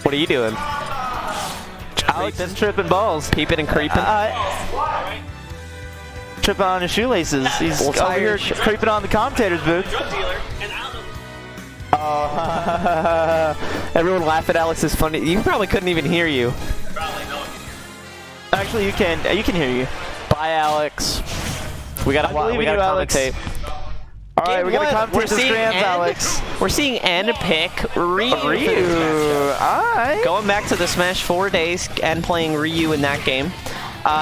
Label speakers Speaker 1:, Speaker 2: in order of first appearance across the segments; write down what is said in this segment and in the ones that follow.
Speaker 1: What are you doing?
Speaker 2: Alex is tripping balls.
Speaker 1: Peeping and creeping?
Speaker 2: Tripping on his shoelaces. He's over here creeping on the commentator's booth.
Speaker 1: Everyone laugh at Alex is funny. You probably couldn't even hear you.
Speaker 2: Actually, you can hear you.
Speaker 1: Bye, Alex. We gotta commentate.
Speaker 2: All right, we gotta commentate the scrams, Alex.
Speaker 1: We're seeing N pick Ryu.
Speaker 2: Alright.
Speaker 1: Going back to the Smash 4 days and playing Ryu in that game.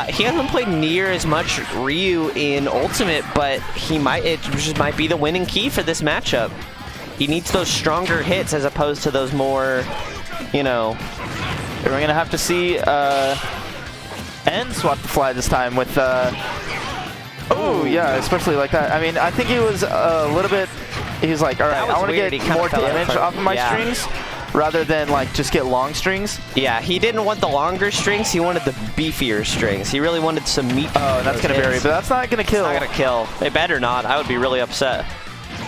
Speaker 1: He hasn't played near as much Ryu in Ultimate, but it just might be the winning key for this matchup. He needs those stronger hits as opposed to those more, you know.
Speaker 2: We're gonna have to see N swap the fly this time with. Oh yeah, especially like that. I mean, I think he was a little bit. He was like, all right, I want to get more damage off of my strings, rather than like just get long strings.
Speaker 1: Yeah, he didn't want the longer strings. He wanted the beefier strings. He really wanted some meat.
Speaker 2: Oh, that's gonna vary, but that's not gonna kill.
Speaker 1: It's not gonna kill. It better not. I would be really upset.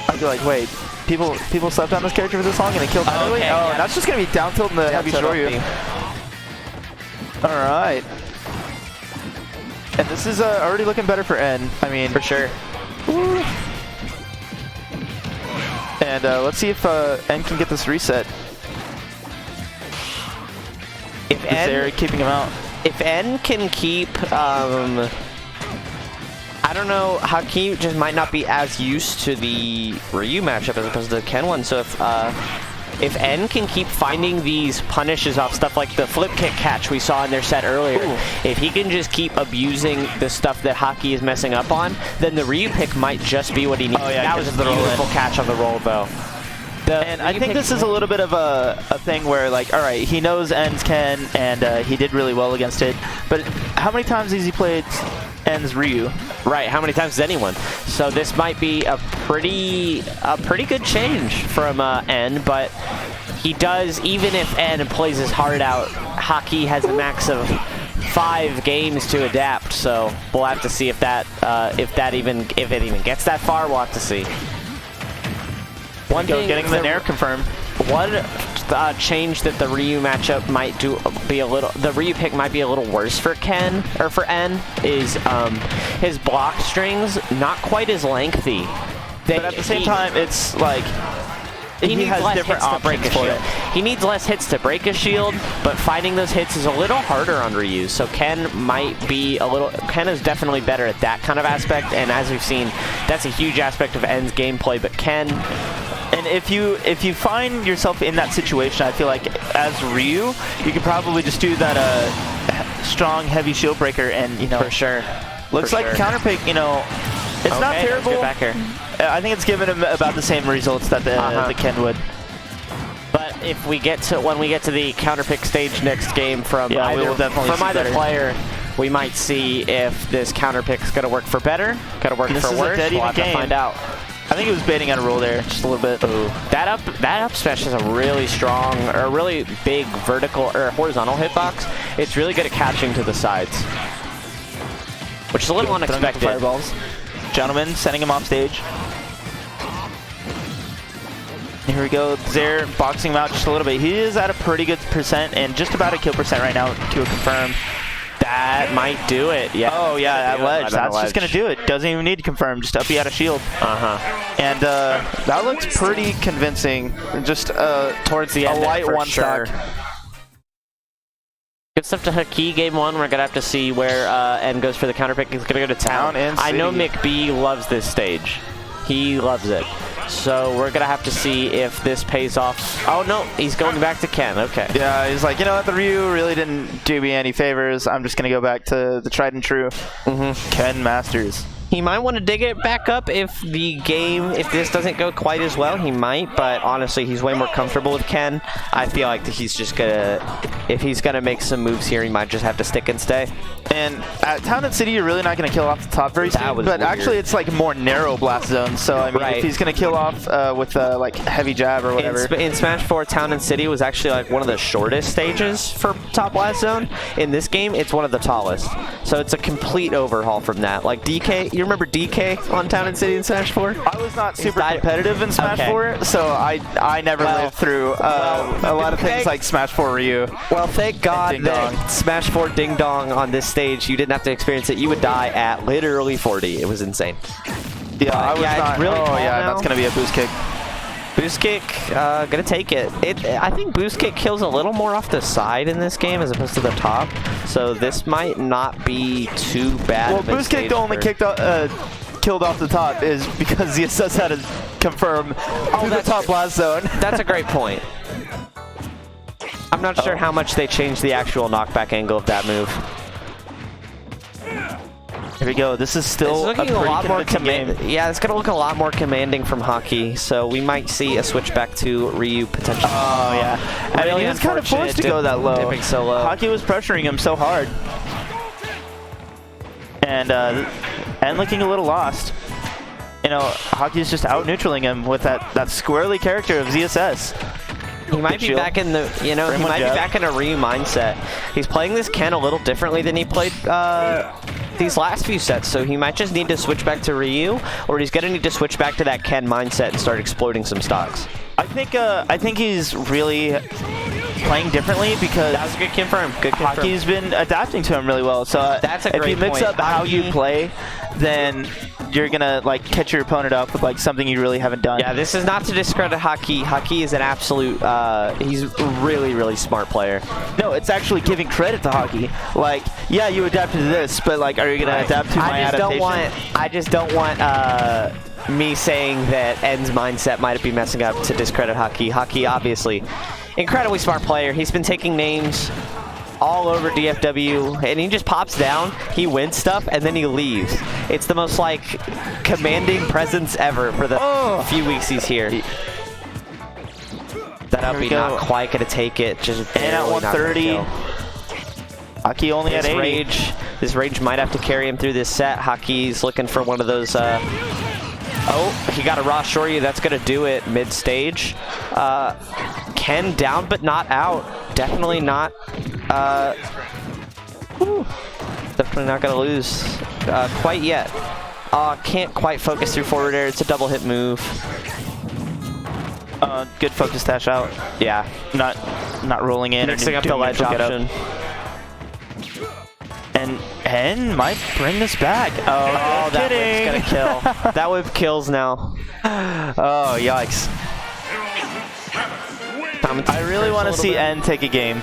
Speaker 2: I'd be like, wait, people slept on this character for this long and they killed him anyway?
Speaker 1: Okay,
Speaker 2: oh, that's just gonna be down tilt in the heavy Shoryu. All right. And this is already looking better for N. I mean,
Speaker 1: for sure.
Speaker 2: Woo. And let's see if N can get this reset.
Speaker 1: If N
Speaker 2: keeping him out.
Speaker 1: If N can keep, I don't know, Hakii just might not be as used to the Ryu matchup as opposed to the Ken one. So if N can keep finding these punishes off stuff like the flip kick catch we saw in their set earlier, if he can just keep abusing the stuff that Hakii is messing up on, then the Ryu pick might just be what he needs.
Speaker 2: Oh, yeah,
Speaker 1: that was a beautiful catch on the roll, though.
Speaker 2: And I think this is a little bit of a thing where, like, all right, he knows N's Ken, and he did really well against it, but how many times has he played N's Ryu?
Speaker 1: Right, how many times has anyone? So this might be a pretty good change from N, but he does, even if N plays his heart out, Hakii has a max of 5 games to adapt, so we'll have to see if it even gets that far. We'll have to see. One thing,
Speaker 2: getting the Nair confirmed.
Speaker 1: One change that the Ryu matchup might the Ryu pick might be a little worse for Ken, or for N, is his block strings not quite as lengthy.
Speaker 2: But at the same time, it's like he has different options for it.
Speaker 1: He needs less hits to break a shield, but finding those hits is a little harder on Ryu. So Ken is definitely better at that kind of aspect, and as we've seen, that's a huge aspect of N's gameplay. But Ken.
Speaker 2: And if you find yourself in that situation, I feel like as Ryu, you could probably just do that strong, heavy shield breaker, and you know,
Speaker 1: for sure.
Speaker 2: Looks like counter pick. You know, it's not terrible.
Speaker 1: Get back here.
Speaker 2: I think it's given him about the same results that the Ken would.
Speaker 1: But if when we get to the counter pick stage next game from either player, we might see if this counter pick is going to work for better, going to work for worse. We'll have to find out.
Speaker 2: I think he was baiting out a roll there, just a little bit.
Speaker 1: Ooh. That up smash is a really strong, or a really big vertical or horizontal hitbox. It's really good at catching to the sides, which is a little unexpected.
Speaker 2: Fireballs. Gentlemen, sending him off stage. Here we go. Zaire boxing him out just a little bit. He is at a pretty good percent and just about a kill percent right now to a confirm.
Speaker 1: That might do it, yeah.
Speaker 2: Oh, yeah, that ledge. That's just going to do it. Doesn't even need to confirm. Just up out of shield. And that looks pretty convincing. Just
Speaker 1: towards the end,
Speaker 2: a light one stock.
Speaker 1: Good stuff to Hakii game 1. We're going to have to see where N goes for the counter pick. He's going to go to Town. I know McB loves this stage. He loves it. So we're going to have to see if this pays off. Oh, no. He's going back to Ken. Okay.
Speaker 2: Yeah, he's like, you know what? The Ryu really didn't do me any favors. I'm just going to go back to the tried and true Ken Masters.
Speaker 1: He might want to dig it back up if if this doesn't go quite as well, he might, but honestly, he's way more comfortable with Ken. I feel like he's just if he's gonna make some moves here, he might just have to stick and stay.
Speaker 2: And at Town and City, you're really not gonna kill off the top very soon, but actually it's like a more narrow blast zone, so I mean, if he's gonna kill off with like heavy jab or whatever.
Speaker 1: In Smash 4, Town and City was actually like one of the shortest stages for top blast zone. In this game, it's one of the tallest. So it's a complete overhaul from that. Like DK, You remember DK on Town and City in Smash 4?
Speaker 2: I was not super competitive in Smash 4, so I never lived through a lot of things like Smash 4 Ryu.
Speaker 1: Well, thank God that Smash 4 Ding Dong on this stage, you didn't have to experience it. You would die at literally 40. It was insane.
Speaker 2: Yeah, I was not.
Speaker 1: Really
Speaker 2: that's gonna be a boost kick.
Speaker 1: Boost kick, gonna take it. I think boost kick kills a little more off the side in this game as opposed to the top, so this might not be too bad.
Speaker 2: Well, boost kick only killed off the top is because ZSS had to confirm the top blast zone.
Speaker 1: That's a great point. I'm not sure how much they changed the actual knockback angle of that move.
Speaker 2: Here we go. This is still
Speaker 1: a lot more commanding. Yeah, it's going to look a lot more commanding from Hakii, so we might see a switch back to Ryu potentially.
Speaker 2: Oh, yeah. I mean, he was kind of forced to go that low.
Speaker 1: Dipping so low.
Speaker 2: Hakii was pressuring him so hard. And looking a little lost. You know, Hakii's just out-neutraling him with that squirrely character of ZSS.
Speaker 1: He might be back in the, he might be back in a Ryu mindset. He's playing this Ken a little differently than he played these last few sets, so he might just need to switch back to Ryu, or he's gonna need to switch back to that Ken mindset and start exploding some stocks.
Speaker 2: I think he's really playing differently because
Speaker 1: that was a good confirm.
Speaker 2: Hakii's been adapting to him really well. So
Speaker 1: that's a great
Speaker 2: if you mix up how you play, then you're gonna like catch your opponent up with like something you really haven't done.
Speaker 1: Yeah, this is not to discredit Hakii. Hakii is an absolute, he's a really, really smart player.
Speaker 2: No, it's actually giving credit to Hakii. Like, yeah, you adapted to this, but like, are you gonna adapt to my adaptation?
Speaker 1: I just don't want me saying that N's mindset might be messing up to discredit Hakii. Hakii, obviously, incredibly smart player. He's been taking names all over DFW, and he just pops down, he wins stuff, and then he leaves. It's the most, like, commanding presence ever for the few weeks he's here. That up B not quite gonna take it, just
Speaker 2: and at 130. Hakii only at 80.
Speaker 1: This rage might have to carry him through this set. Hakii's looking for one of those, oh, he got a raw Shoryu. That's going to do it mid-stage. Ken down but not out. Definitely not. Definitely not going to lose quite yet. Can't quite focus through forward air. It's a double hit move.
Speaker 2: Good focus dash out.
Speaker 1: Yeah.
Speaker 2: Not rolling in.
Speaker 1: Mixing up the ledge option.
Speaker 2: And might bring this back. Oh,
Speaker 1: that whip's gonna kill. That whip kills now.
Speaker 2: Oh, yikes. I really want to see N take a game.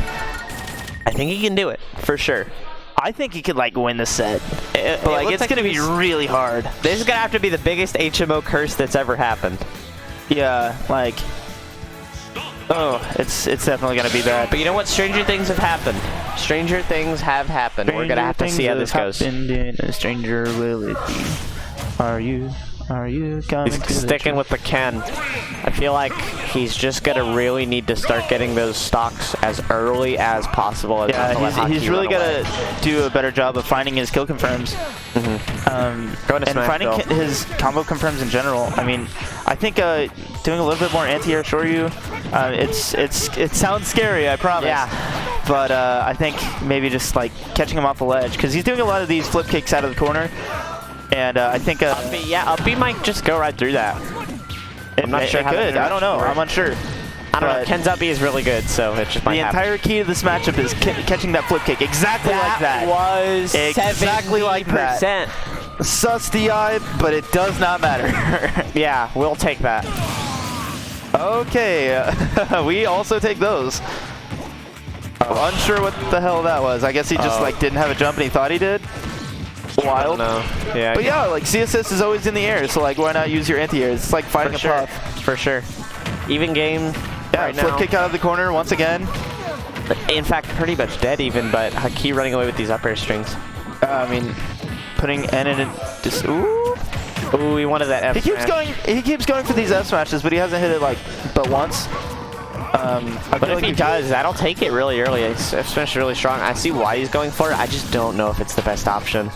Speaker 1: I think he can do it, for sure.
Speaker 2: I think he could, like, win the set. But, like, it's going to be really hard.
Speaker 1: This is going to have to be the biggest HMO curse that's ever happened.
Speaker 2: Yeah, like... Oh, it's definitely going to be bad.
Speaker 1: But you know what? Stranger things have happened. Stranger things have happened. We're going to have to see how this goes.
Speaker 2: A stranger will it be? Are you coming to
Speaker 1: sticking with the Ken. I feel like he's just going to really need to start getting those stocks as early as possible.
Speaker 2: Yeah, he's really got to do a better job of finding his kill confirms. And finding his combo confirms in general. I mean, I think doing a little bit more anti-air Shoryu, it sounds scary, I promise.
Speaker 1: Yeah.
Speaker 2: But I think maybe just like catching him off the ledge, because he's doing a lot of these flip kicks out of the corner. And I think
Speaker 1: up B might just go right through that. I'm not sure how
Speaker 2: good. I don't know. I'm unsure.
Speaker 1: I don't know. Ken's up B is really good, so it just might happen.
Speaker 2: The entire key to this matchup is catching that flip kick exactly like that.
Speaker 1: Was
Speaker 2: exactly like that. Sus DI, but it does not matter.
Speaker 1: Yeah, we'll take that.
Speaker 2: Okay, we also take those. Unsure what the hell that was. I guess he just like didn't have a jump and he thought he did. Wild.
Speaker 1: Yeah.
Speaker 2: But yeah, like CSS is always in the air, so like why not use your anti-air? It's like fighting a puff.
Speaker 1: For sure. Even game.
Speaker 2: Yeah, right, flip kick out of the corner once again.
Speaker 1: In fact, pretty much dead even, but Hakii running away with these up air strings.
Speaker 2: I mean, putting N in just ooh,
Speaker 1: he wanted that F smash.
Speaker 2: He keeps going for these F smashes, but he hasn't hit it like but once.
Speaker 1: But if he does, that'll take it really early. F smash is really strong. I see why he's going for it. I just don't know if it's the best option.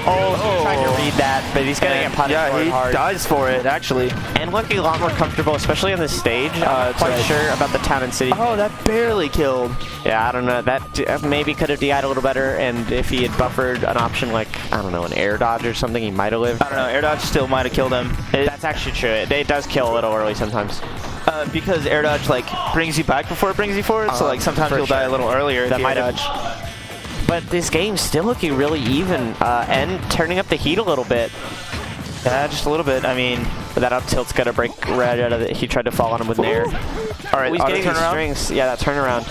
Speaker 1: Oh, trying to read that, but he's gonna get punished for it
Speaker 2: he
Speaker 1: hard.
Speaker 2: dies for it, actually.
Speaker 1: And looking a lot more comfortable, especially on this stage. I'm not quite sure about the town and city.
Speaker 2: Oh, that barely killed.
Speaker 1: Yeah, I don't know. That maybe could have DI'd a little better, and if he had buffered an option like, I don't know, an air dodge or something, he might have lived.
Speaker 2: I don't know, air dodge still might have killed him.
Speaker 1: That's actually true. It does kill a little early sometimes.
Speaker 2: Because air dodge like brings you back before it brings you forward, so like sometimes you'll die a little earlier.
Speaker 1: That might dodge. But this game's still looking really even, and turning up the heat a little bit.
Speaker 2: Yeah, just a little bit. I mean,
Speaker 1: but that up tilt's gonna break right out of it. He tried to fall on him with Nair.
Speaker 2: All right,
Speaker 1: he's getting these strings. Yeah, that turnaround.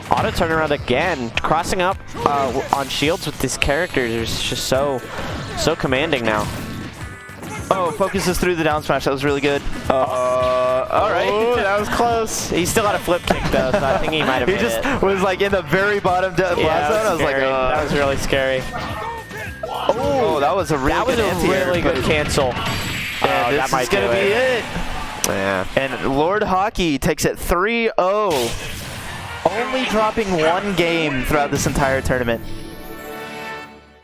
Speaker 1: Auto turnaround again, crossing up on shields with these characters is just so commanding now.
Speaker 2: Oh, focuses through the down smash. That was really good. All right.
Speaker 1: Oh, that was close. He still got a flip kick though, so I think he might have hit it.
Speaker 2: He just was like in the very bottom blast zone. I was like,
Speaker 1: that was really scary.
Speaker 2: Oh, that was a really
Speaker 1: good cancel.
Speaker 2: And this is gonna be it.
Speaker 1: Yeah.
Speaker 2: And Lord Hakii takes it 3-0. Only dropping one game throughout this entire tournament.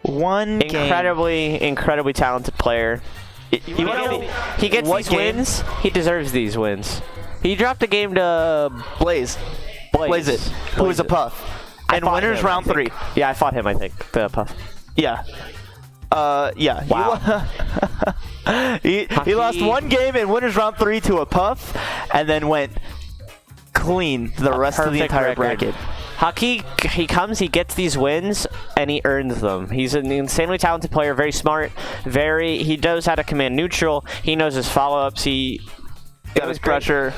Speaker 2: One
Speaker 1: incredibly talented player. He gets these wins. He deserves these wins. He dropped a game to
Speaker 2: Blaze it, who is a Puff. And winners round 3.
Speaker 1: Yeah, I fought him, I think, the Puff.
Speaker 2: Yeah. Yeah.
Speaker 1: Wow.
Speaker 2: He lost one game in winners round 3 to a Puff, and then went clean the rest of the entire bracket.
Speaker 1: Hakii, he comes, he gets these wins, and he earns them. He's an insanely talented player, very smart, he knows how to command neutral, he knows his follow-ups, he
Speaker 2: got his pressure.